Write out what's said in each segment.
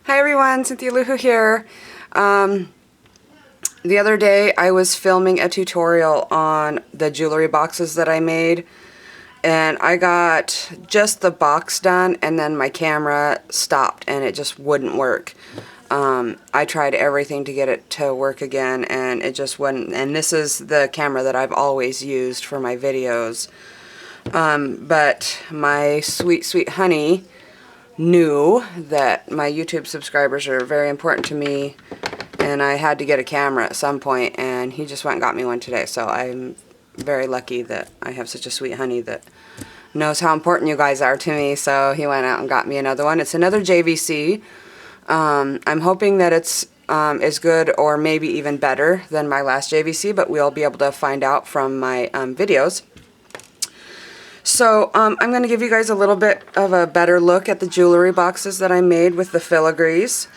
Hi everyone, cynthialoowho here. The other day I was filming a tutorial on the jewelry boxes that I made, and I got just the box done and then my camera stopped and it just wouldn't work. I tried everything to get it to work again and it just wouldn't, and this is the camera that I've always used for my videos. But my sweet honey knew that my YouTube subscribers are very important to me and I had to get a camera at some point, and he just went and got me one today. So I'm very lucky that I have such a sweet honey that knows how important you guys are to me. So he went out and got me another one. It's another JVC. I'm hoping that it's as good or maybe even better than my last JVC, but we'll be able to find out from my videos. So I'm going to give you guys a little bit of a better look at the jewelry boxes that I made with the filigrees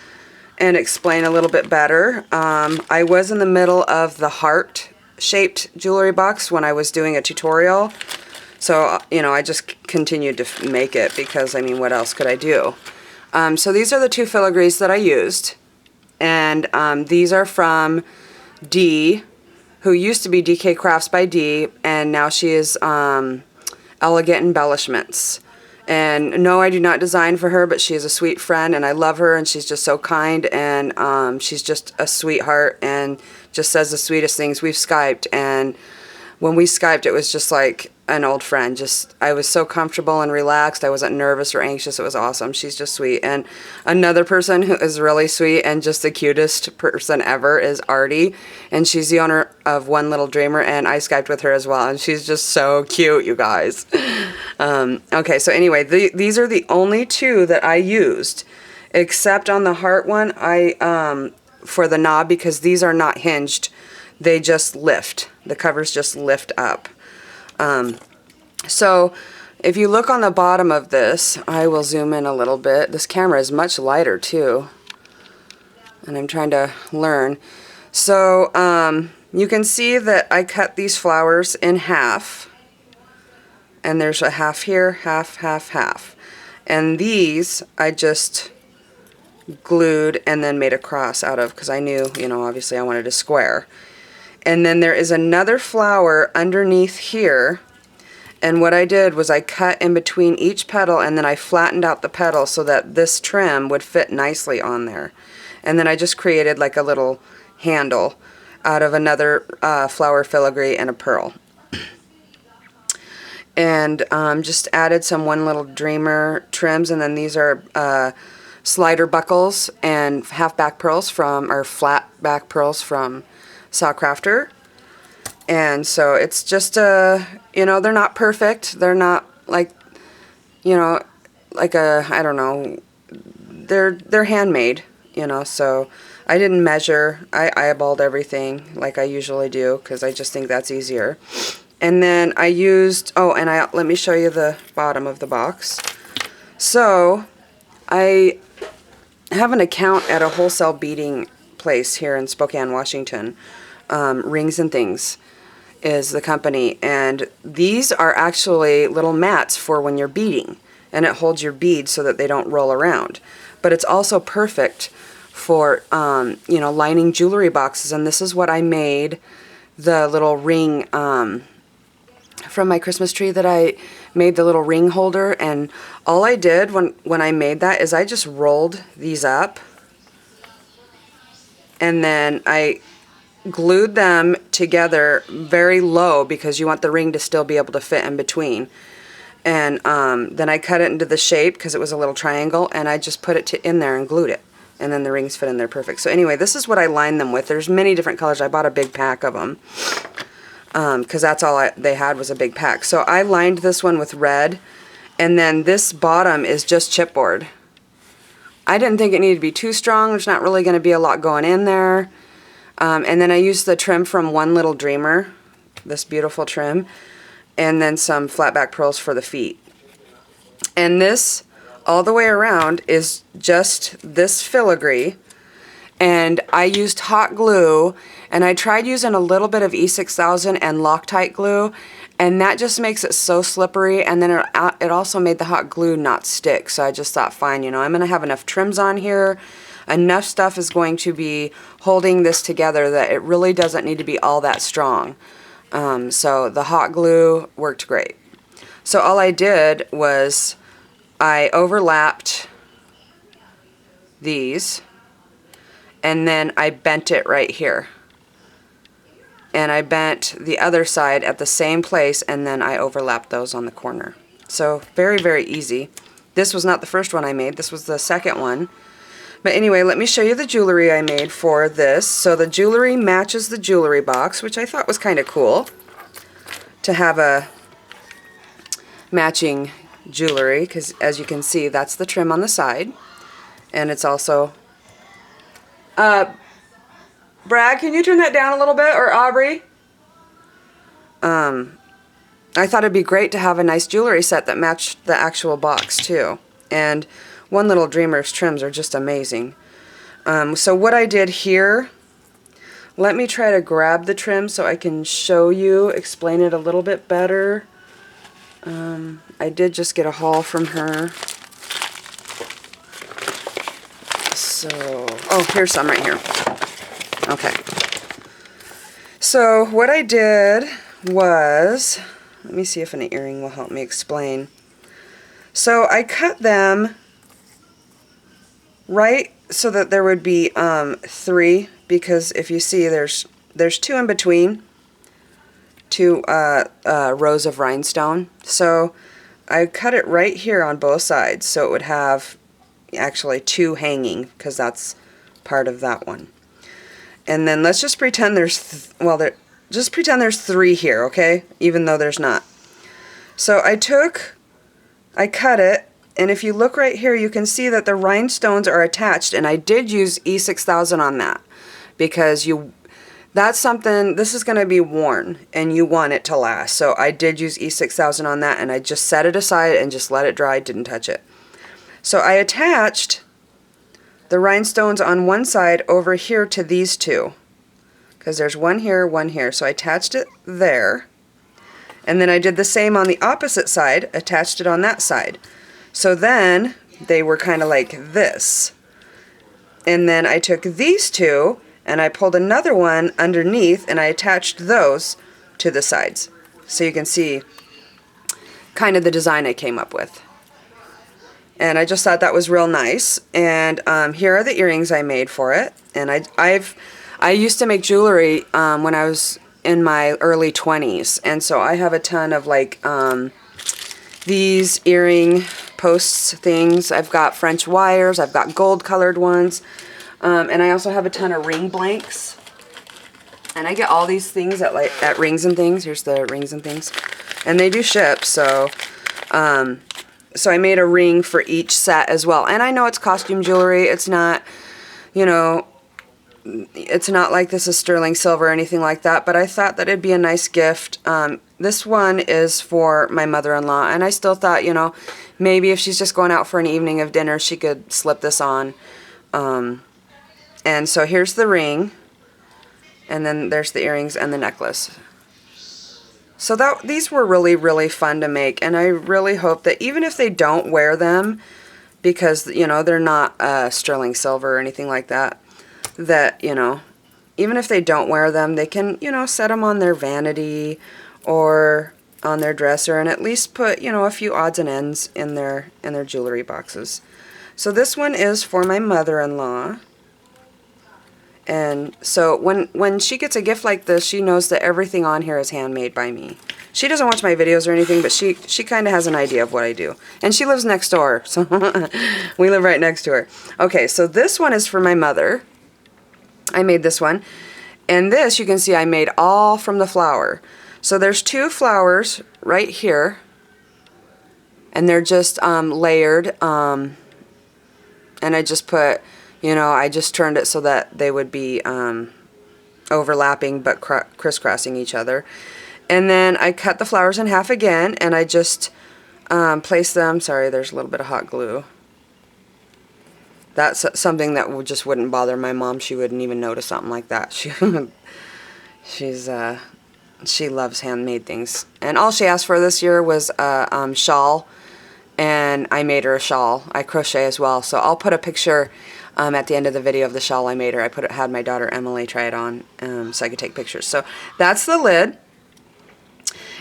and explain a little bit better. I was in the middle of the heart-shaped jewelry box when I was doing a tutorial. So, you know, I just continued to make it because, I mean, what else could I do? So these are the two filigrees that I used. And these are from Dee, who used to be DK Crafts by Dee, and now she is Elegant Embellishments. And no, I do not design for her, but she is a sweet friend and I love her, and she's just so kind, and she's just a sweetheart and just says the sweetest things. We've Skyped, and when we Skyped it was just like an old friend. I was so comfortable and relaxed. I wasn't nervous or anxious. It was awesome. She's just sweet. And another person who is really sweet and just the cutest person ever is Artie, and she's the owner of One Little Dreamer, and I Skyped with her as well, and she's just so cute, you guys. Okay, so anyway, these are the only two that I used, except on the heart one, for the knob, because these are not hinged. They just lift. The covers just lift up. So if you look on the bottom of this, I will zoom in a little bit. This camera is much lighter too, and I'm trying to learn. So you can see that I cut these flowers in half, and there's a half here, half. And these I just glued and then made a cross out of, because I knew, you know, obviously I wanted a square. And then there is another flower underneath here, and what I did was I cut in between each petal, and then I flattened out the petal so that this trim would fit nicely on there. And then I just created like a little handle out of another flower filigree and a pearl. And just added some One Little Dreamer trims, and then these are slider buckles and half back pearls from, or flat back pearls from Sawcrafter. And so it's just you know, they're not perfect. They're not like, you know, like I don't know, they're handmade, you know. So I didn't measure. I eyeballed everything like I usually do, because I just think that's easier. And then I used, let me show you the bottom of the box. So I have an account at a wholesale beading place here in Spokane, Washington. Rings and Things is the company, and these are actually little mats for when you're beading, and it holds your beads so that they don't roll around. But it's also perfect for you know, lining jewelry boxes, and this is what I made the little ring from my Christmas tree, that I made the little ring holder. And all I did when I made that is I just rolled these up, and then I glued them together very low, because you want the ring to still be able to fit in between. And then I cut it into the shape, because it was a little triangle, and I just put it in there and glued it, and then the rings fit in there perfect. So anyway, this is what I lined them with. There's many different colors. I bought a big pack of them, because that's all they had was a big pack. So I lined this one with red, and then this bottom is just chipboard. I didn't think it needed to be too strong. There's not really going to be a lot going in there. And then I used the trim from One Little Dreamer, this beautiful trim, and then some flat back pearls for the feet. And this, all the way around, is just this filigree. And I used hot glue, and I tried using a little bit of E6000 and Loctite glue, And that just makes it so slippery, and then it also made the hot glue not stick. So I just thought, fine, you know, I'm going to have enough trims on here. Enough stuff is going to be holding this together that it really doesn't need to be all that strong. So the hot glue worked great. So all I did was I overlapped these, and then I bent it right here. And I bent the other side at the same place, and then I overlapped those on the corner. So very, very easy. This was not the first one I made. This was the second one. But anyway, let me show you the jewelry I made for this. So the jewelry matches the jewelry box, which I thought was kind of cool to have a matching jewelry, because as you can see, that's the trim on the side. And it's also... Brad, can you turn that down a little bit? Or Aubrey? I thought it'd be great to have a nice jewelry set that matched the actual box too. And One Little Dreamer's trims are just amazing. So what I did here, let me try to grab the trim so I can show you, explain it a little bit better. I did just get a haul from her. So, oh, here's some right here. Okay. So what I did was, let me see if an earring will help me explain. So I cut them right so that there would be 3, because if you see there's 2 in between, 2 rows of rhinestone. So I cut it right here on both sides, so it would have actually 2 hanging, because that's part of that one. And then let's just pretend there's, just pretend there's 3 here, okay? Even though there's not. So I cut it, and if you look right here, you can see that the rhinestones are attached, and I did use E6000 on that, because that's something, this is going to be worn, and you want it to last. So I did use E6000 on that, and I just set it aside and just let it dry, didn't touch it. So I attached the rhinestones on one side over here to these 2, because there's one here, so I attached it there, and then I did the same on the opposite side, attached it on that side. So then they were kind of like this, and then I took these 2 and I pulled another one underneath and I attached those to the sides, so you can see kind of the design I came up with. And I just thought that was real nice. And here are the earrings I made for it. And I used to make jewelry when I was in my early 20s. And so I have a ton of like these earring posts things. I've got French wires. I've got gold colored ones. And I also have a ton of ring blanks. And I get all these things at Rings and Things. Here's the Rings and Things. And they do ship, so... So I made a ring for each set as well. And I know it's costume jewelry. It's not, you know, it's not like this is sterling silver or anything like that. But I thought that it'd be a nice gift. This one is for my mother-in-law. And I still thought, you know, maybe if she's just going out for an evening of dinner, she could slip this on. And so here's the ring. And then there's the earrings and the necklace. So these were really, really fun to make, and I really hope that even if they don't wear them, because, you know, they're not sterling silver or anything like that, that, you know, even if they don't wear them, they can, you know, set them on their vanity or on their dresser and at least put, you know, a few odds and ends in their jewelry boxes. So this one is for my mother-in-law. And so when she gets a gift like this, she knows that everything on here is handmade by me. She doesn't watch my videos or anything, but she kind of has an idea of what I do. And she lives next door, so we live right next to her. Okay, so this one is for my mother. I made this one. And this, you can see, I made all from the flower. So there's 2 flowers right here. And they're just layered. And I just put... You know, I just turned it so that they would be overlapping but crisscrossing each other. And then I cut the flowers in half again, and I just placed them. Sorry, there's a little bit of hot glue. That's something that just wouldn't bother my mom. She wouldn't even notice something like that. She's She loves handmade things. And all she asked for this year was a shawl, and I made her a shawl. I crochet as well, so I'll put a picture at the end of the video of the shawl I made her. I had my daughter Emily try it on so I could take pictures. So that's the lid.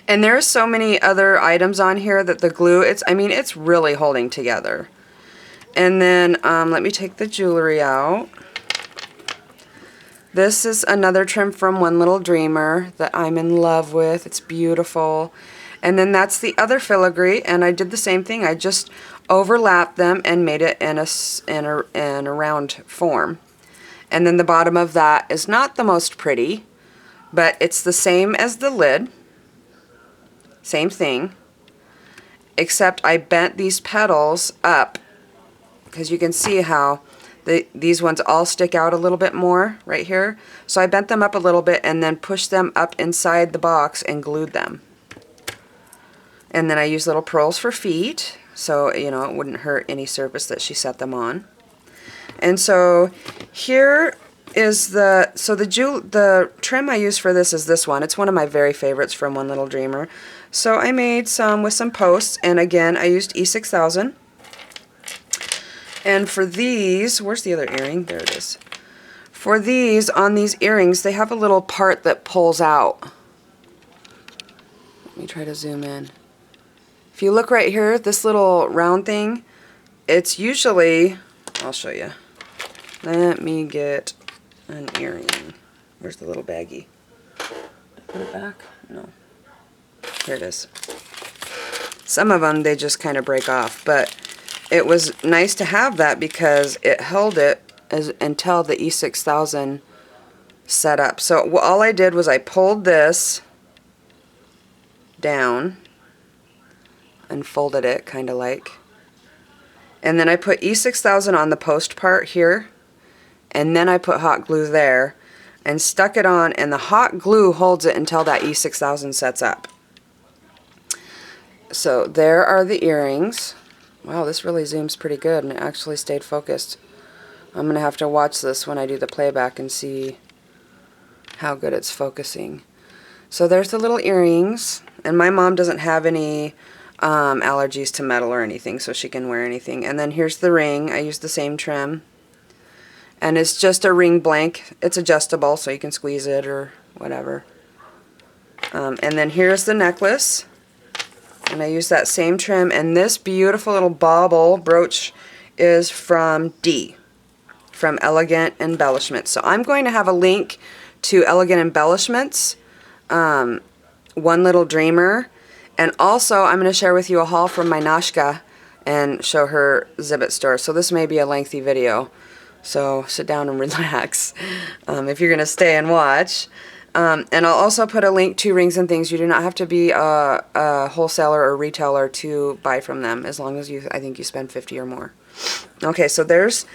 And there's so many other items on here that the glue, it's really holding together. And then let me take the jewelry out. This is another trim from One Little Dreamer that I'm in love with. It's beautiful. And then that's the other filigree, and I did the same thing. I just overlapped them and made it in a round form. And then the bottom of that is not the most pretty, but it's the same as the lid. Same thing, except I bent these petals up, because you can see how these ones all stick out a little bit more right here. So I bent them up a little bit and then pushed them up inside the box and glued them. And then I used little pearls for feet, so it wouldn't hurt any surface that she set them on. And so here is the trim I use for this is this one. It's one of my very favorites from One Little Dreamer. So I made some with some posts, and again I used E6000. And for these, where's the other earring? There it is. For these, on these earrings, they have a little part that pulls out. Let me try to zoom in. If you look right here, this little round thing, it's usually, I'll show you. Let me get an earring. Where's the little baggie? Did I put it back? No. Here it is. Some of them, they just kind of break off, but it was nice to have that because it held it until the E6000 set up. So all I did was I pulled this down and folded it, kind of like. And then I put E6000 on the post part here, and then I put hot glue there and stuck it on, and the hot glue holds it until that E6000 sets up. So there are the earrings. Wow, this really zooms pretty good, and it actually stayed focused. I'm going to have to watch this when I do the playback and see how good it's focusing. So there's the little earrings, and my mom doesn't have any allergies to metal or anything, so she can wear anything. And then here's the ring. I used the same trim, and it's just a ring blank. It's adjustable, so you can squeeze it or whatever. And then here's the necklace. And I use that same trim, and this beautiful little bauble brooch is from D, from Elegant Embellishments. So I'm going to have a link to Elegant Embellishments, One Little Dreamer, and also I'm going to share with you a haul from my Nashka and show her Zibbet store. So this may be a lengthy video, so sit down and relax if you're going to stay and watch. And I'll also put a link to Rings and Things. You do not have to be a wholesaler or retailer to buy from them, as long as I think you spend $50 or more. Okay, so there's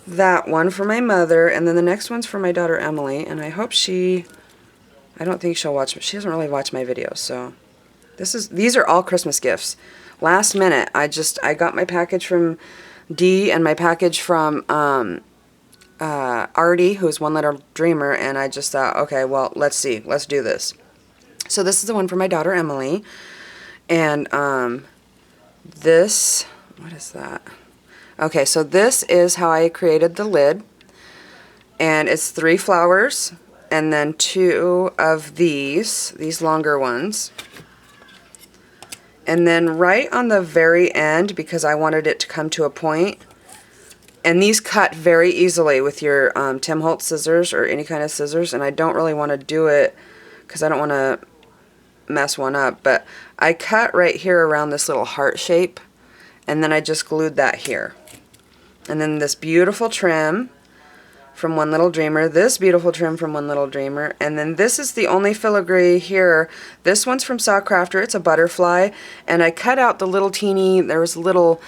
that one for my mother, and then the next one's for my daughter Emily, and I hope I don't think she'll watch, she doesn't really watch my videos, so these are all Christmas gifts. Last minute, I got my package from D and my package from Artie, who's One Little Dreamer, and I just thought, okay, well, let's see, let's do this. So this is the one for my daughter Emily, and this, what is that? Okay, so this is how I created the lid, and it's 3 flowers, and then 2 of these longer ones. And then right on the very end, because I wanted it to come to a point, and these cut very easily with your Tim Holtz scissors or any kind of scissors, and I don't really want to do it because I don't want to mess one up, but I cut right here around this little heart shape, and then I just glued that here. And then this beautiful trim from One Little Dreamer, this beautiful trim from One Little Dreamer, and then this is the only filigree here. This one's from Saw Crafter. It's a butterfly, and I cut out the little teeny, there was little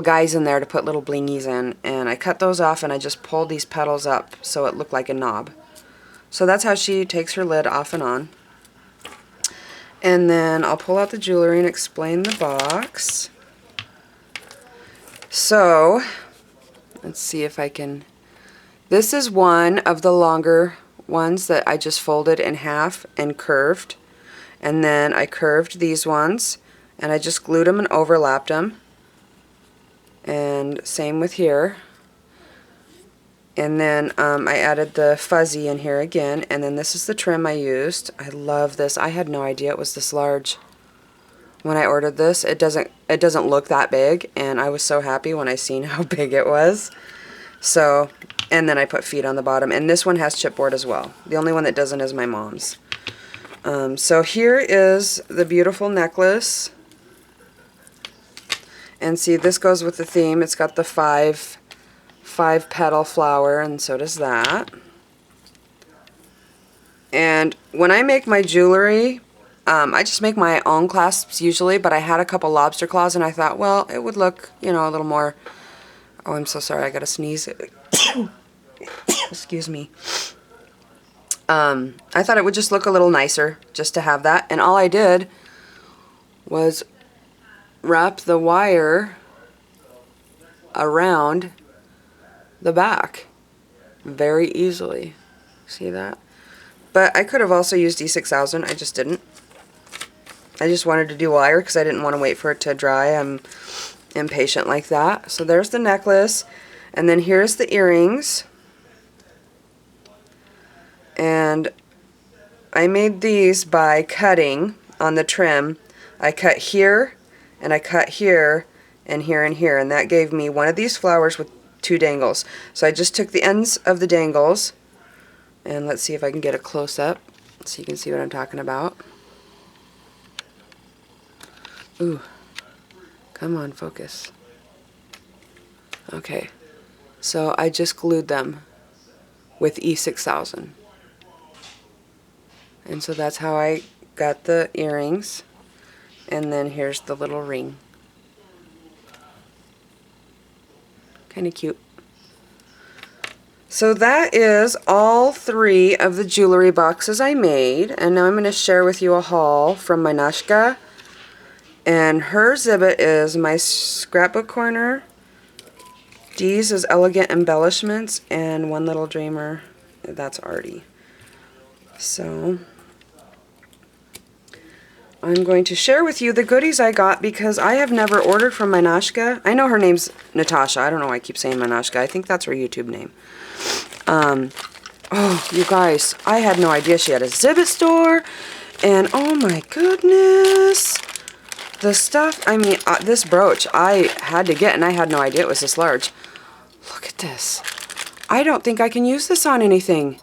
guys in there to put little blingies in, and I cut those off, and I just pulled these petals up so it looked like a knob. So that's how she takes her lid off and on. And then I'll pull out the jewelry and explain the box. So let's see if I can, this is one of the longer ones that I just folded in half and curved. And then I curved these ones, and I just glued them and overlapped them. And same with here. And then I added the fuzzy in here again, and then this is the trim I used. I love this. I had no idea it was this large. When I ordered this, it doesn't look that big, and I was so happy when I seen how big it was. So, and then I put feet on the bottom, and this one has chipboard as well. The only one that doesn't is my mom's. So here is the beautiful necklace. And see, this goes with the theme. It's got the five petal flower, and so does that. And when I make my jewelry, I just make my own clasps usually, but I had a couple lobster claws, and I thought, well, it would look, you know, a little more... Oh, I'm so sorry, I gotta sneeze. Excuse me. I thought it would just look a little nicer just to have that, and all I did was wrap the wire around the back very easily. See that? But I could have also used E6000. I just didn't. I just wanted to do wire because I didn't want to wait for it to dry. I'm impatient like that. So there's the necklace, and then here's the earrings. And I made these by cutting on the trim. I cut here, and I cut here, and here, and here, and that gave me one of these flowers with 2 dangles. So I just took the ends of the dangles, and let's see if I can get a close-up so you can see what I'm talking about. Ooh, come on, focus. Okay, so I just glued them with E6000. And so that's how I got the earrings. And then here's the little ring. Kind of cute. So that is all 3 of the jewelry boxes I made. And now I'm going to share with you a haul from my Nashka. And her exhibit is my scrapbook corner. Dee's is Elegant Embellishments. And One Little Dreamer, that's Artie. So I'm going to share with you the goodies I got because I have never ordered from my Nashka. I know her name's Natasha. I don't know why I keep saying my Nashka. I think that's her YouTube name. Oh, you guys, I had no idea she had a exhibit store. And oh my goodness. The stuff, I mean, this brooch I had to get, and I had no idea it was this large. Look at this. I don't think I can use this on anything.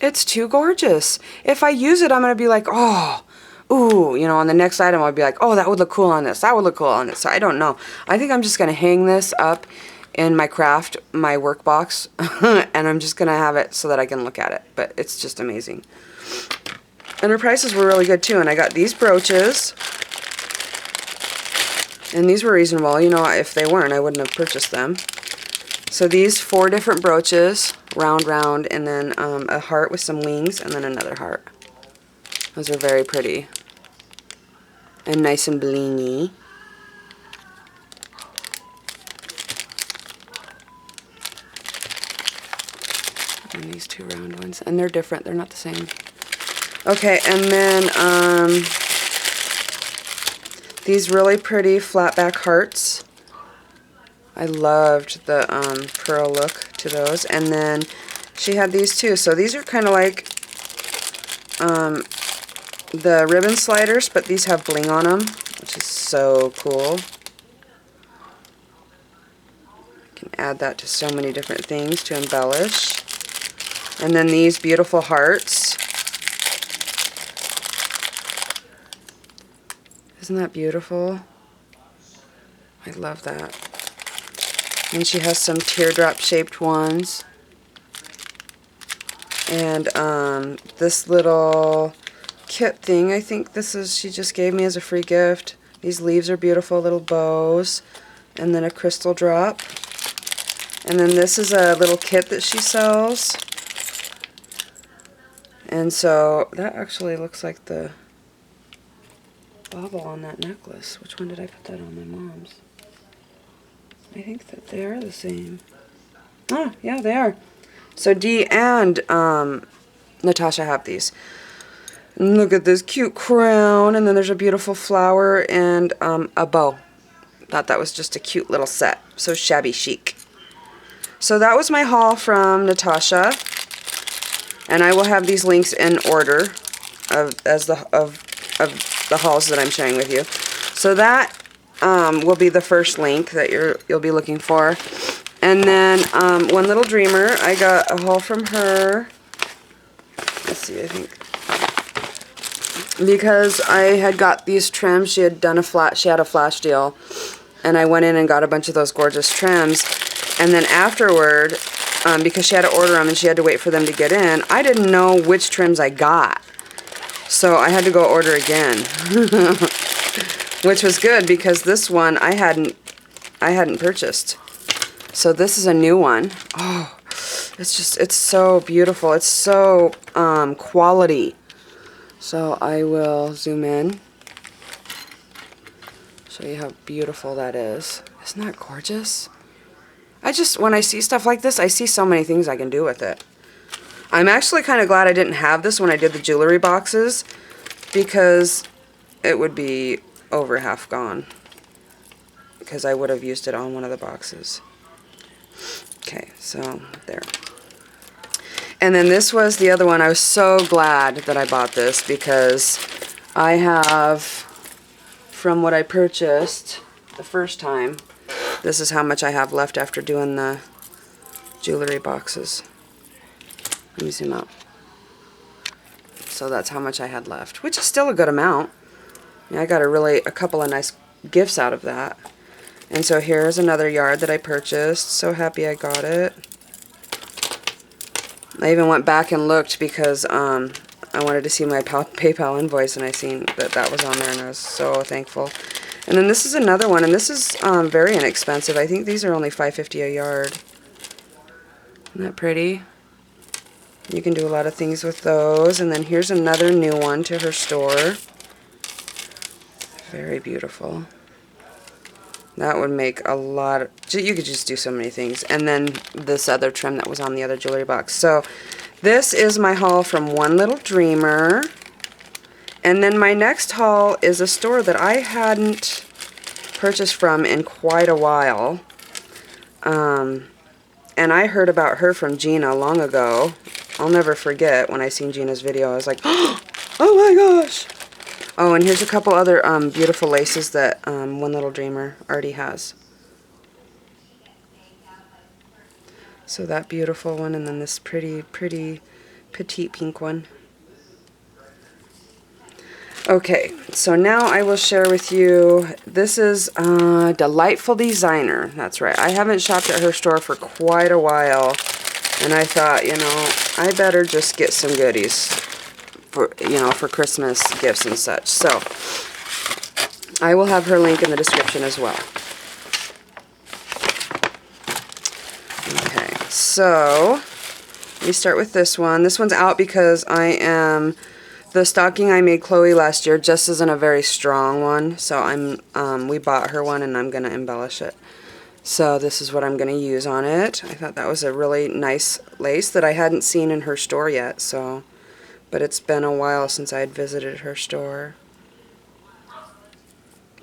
It's too gorgeous. If I use it, I'm going to be like, oh, ooh, you know, on the next item I'll be like, oh, that would look cool on this. That would look cool on this. So I don't know. I think I'm just going to hang this up in my my work box, and I'm just going to have it so that I can look at it. But it's just amazing. And her prices were really good too. And I got these brooches. And these were reasonable. You know, if they weren't, I wouldn't have purchased them. So these 4 different brooches, round, and then a heart with some wings, and then another heart. Those are very pretty. And nice and blingy. And these 2 round ones. And they're different. They're not the same. Okay, and then these really pretty flat back hearts. I loved the pearl look to those. And then she had these too. So these are kind of like the ribbon sliders, but these have bling on them, which is so cool. You can add that to so many different things to embellish. And then these beautiful hearts. Isn't that beautiful? I love that. And she has some teardrop shaped ones. And this little kit thing, I think this is, she just gave me as a free gift. These leaves are beautiful, little bows. And then a crystal drop. And then this is a little kit that she sells. And so that actually looks like the bauble on that necklace. Which one did I put that on? My mom's. I think that they are the same. Oh, yeah, they are. So Dee and Natasha have these. And look at this cute crown, and then there's a beautiful flower and a bow. Thought that was just a cute little set. So shabby chic. So that was my haul from Natasha, and I will have these links in order of the hauls that I'm sharing with you. So that will be the first link that you'll be looking for. And then One Little Dreamer, I got a haul from her. Let's see, I think because I had got these trims, she had a flash deal, and I went in and got a bunch of those gorgeous trims. And then afterward, because she had to order them and she had to wait for them to get in, I didn't know which trims I got. So I had to go order again. Which was good because this one I hadn't purchased. So this is a new one. Oh, it's so beautiful. It's so quality. So I will zoom in. Show you how beautiful that is. Isn't that gorgeous? When I see stuff like this, I see so many things I can do with it. I'm actually kind of glad I didn't have this when I did the jewelry boxes, because it would be over half gone, because I would have used it on one of the boxes. Okay, so there. And then this was the other one. I was so glad that I bought this, because I have, from what I purchased the first time, this is how much I have left after doing the jewelry boxes. Let me zoom out. So that's how much I had left, which is still a good amount. Yeah, I got a couple of nice gifts out of that. And so here's another yard that I purchased. So happy I got it. I even went back and looked because I wanted to see my PayPal invoice, and I seen that was on there, and I was so thankful. And then this is another one, and this is very inexpensive. I think these are only $5.50 a yard. Isn't that pretty? You can do a lot of things with those. And then here's another new one to her store. Very beautiful. That would make a lot. You could just do so many things. And then this other trim that was on the other jewelry box. So this is my haul from One Little Dreamer. And then my next haul is a store that I hadn't purchased from in quite a while. And I heard about her from Gina long ago. I'll never forget when I seen Gina's video. I was like, oh my gosh. Oh, and here's a couple other beautiful laces that One Little Dreamer already has. So that beautiful one, and then this pretty petite pink one. Okay, so now I will share with you, this is Delightful Designer. That's right. I haven't shopped at her store for quite a while, and I thought, I better just get some goodies for, for Christmas gifts and such. So I will have her link in the description as well. Okay, so let me start with this one. This one's out because the stocking I made Chloe last year just isn't a very strong one, so we bought her one and I'm going to embellish it. So this is what I'm going to use on it. I thought that was a really nice lace that I hadn't seen in her store yet, but it's been a while since I had visited her store.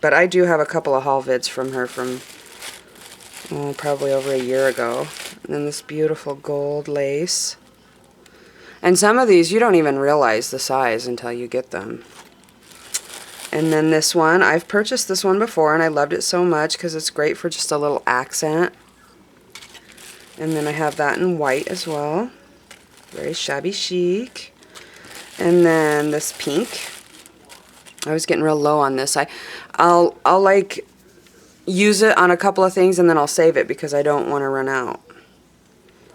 But I do have a couple of haul vids from her from probably over a year ago. And then this beautiful gold lace. And some of these you don't even realize the size until you get them. And then this one, I've purchased this one before and I loved it so much because it's great for just a little accent. And then I have that in white as well. Very shabby chic. And then this pink. I was getting real low on this. I'll like use it on a couple of things and then I'll save it because I don't want to run out.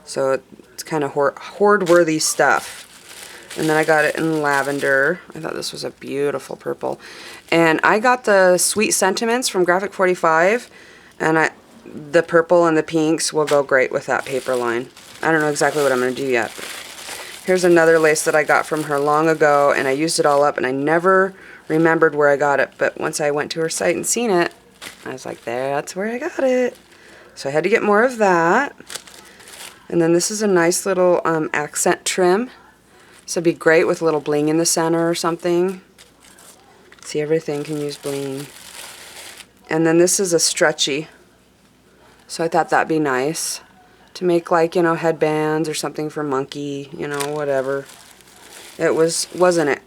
So it's kind of hoard-worthy stuff. And then I got it in lavender. I thought this was a beautiful purple. And I got the Sweet Sentiments from Graphic 45. And the purple and the pinks will go great with that paper line. I don't know exactly what I'm going to do yet. Here's another lace that I got from her long ago. And I used it all up. And I never remembered where I got it. But once I went to her site and seen it, I was like, that's where I got it. So I had to get more of that. And then this is a nice little accent trim. This would be great with a little bling in the center or something. See, everything can use bling. And then this is a stretchy. So I thought that'd be nice to make, like, you know, headbands or something for Monkey, you know, whatever. It wasn't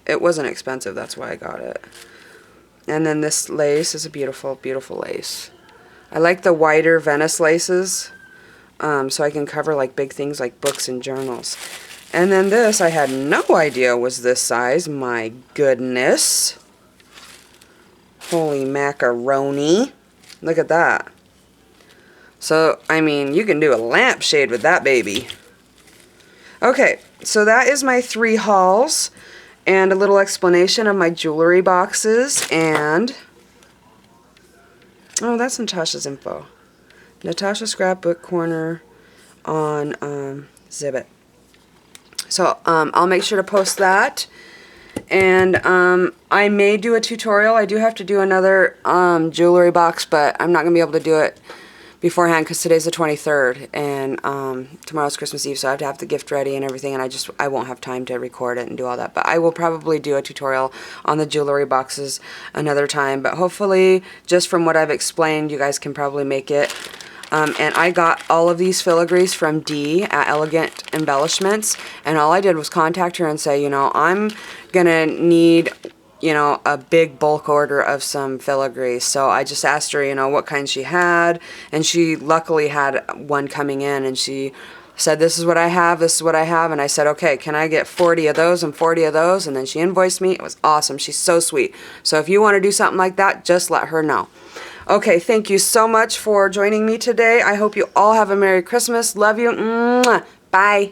expensive, that's why I got it. And then this lace is a beautiful, beautiful lace. I like the wider Venice laces, so I can cover like big things like books and journals. And then this, I had no idea was this size. My goodness. Holy macaroni. Look at that. So, I mean, you can do a lampshade with that baby. Okay, so that is my 3 hauls and a little explanation of my jewelry boxes. And, oh, that's Natasha's info. Natasha Scrapbook Corner on Zibbit. So I'll make sure to post that. And I may do a tutorial. I do have to do another jewelry box, but I'm not going to be able to do it beforehand because today's the 23rd and tomorrow's Christmas Eve, so I have to have the gift ready and everything, and I won't have time to record it and do all that. But I will probably do a tutorial on the jewelry boxes another time, but hopefully, just from what I've explained, you guys can probably make it. And I got all of these filigrees from Dee at Elegant Embellishments, and all I did was contact her and say, you know, I'm gonna need, you know, a big bulk order of some filigrees. So I just asked her, you know, what kind she had, and she luckily had one coming in, and she said, this is what I have, this is what I have, and I said, okay, can I get 40 of those and 40 of those? And then she invoiced me. It was awesome. She's so sweet. So if you want to do something like that, just let her know. Okay, thank you so much for joining me today. I hope you all have a Merry Christmas. Love you. Mwah. Bye.